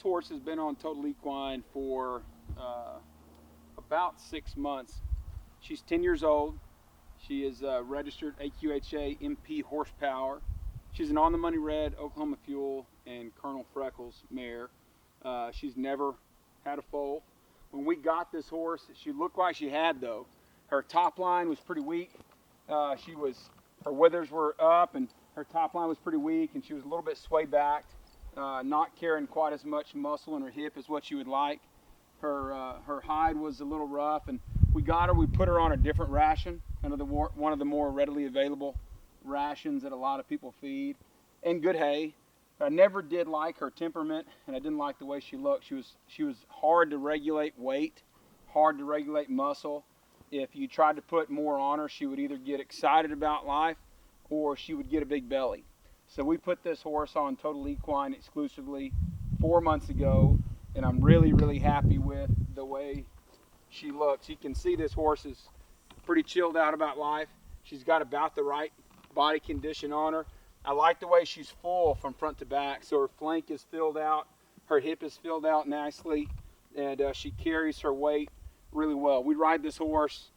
horse has been on Total Equine for about 6 months. She's 10 years old. She is registered AQHA MP horsepower. She's an On the Money Red, Oklahoma Fuel, and Colonel Freckles mare. She's never had a foal. When we got this horse, she looked like she had, though. Her top line was pretty weak. Her withers were up, and her top line was pretty weak, and she was a little bit sway backed, not carrying quite as much muscle in her hip as what you would like. Her hide was a little rough, and we put her on a different ration, one of the more readily available rations that a lot of people feed, and good hay. I never did like her temperament, and I didn't like the way she looked. She was hard to regulate weight, hard to regulate muscle. If you tried to put more on her, she would either get excited about life or she would get a big belly. So we put this horse on Total Equine exclusively 4 months ago, and I'm really, really happy with the way she looks. You can see this horse is pretty chilled out about life. She's got about the right body condition on her. I like the way she's full from front to back. So her flank is filled out, her hip is filled out nicely, and she carries her weight really well. We ride this horse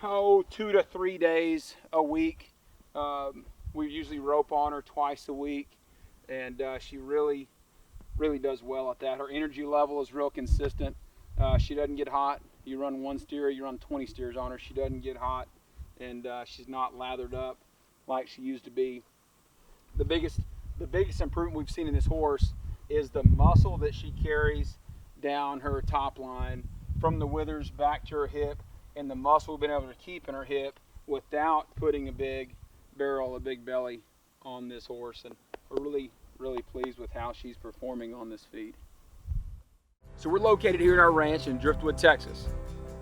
2 to 3 days a week. We usually rope on her twice a week, and she really does well at that. Her energy level is real consistent. She doesn't get hot. You run 1 steer, you run 20 steers on her. She doesn't get hot, and she's not lathered up like she used to be. The biggest improvement we've seen in this horse is the muscle that she carries down her top line from the withers back to her hip, and the muscle we've been able to keep in her hip without putting a big barrel, a big belly on this horse. And we're really pleased with how she's performing on this feed. So we're located here at our ranch in Driftwood, Texas.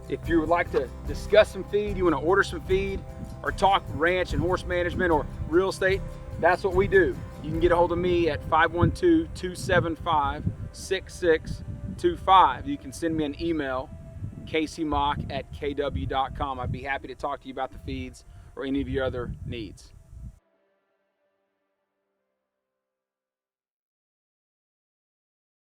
If you would like to discuss some feed, you want to order some feed, or talk ranch and horse management or real estate, that's what we do. You can get a hold of me at 512-275-6625. You can send me an email, KaseyMock@kw.com. I'd be happy to talk to you about the feeds or any of your other needs.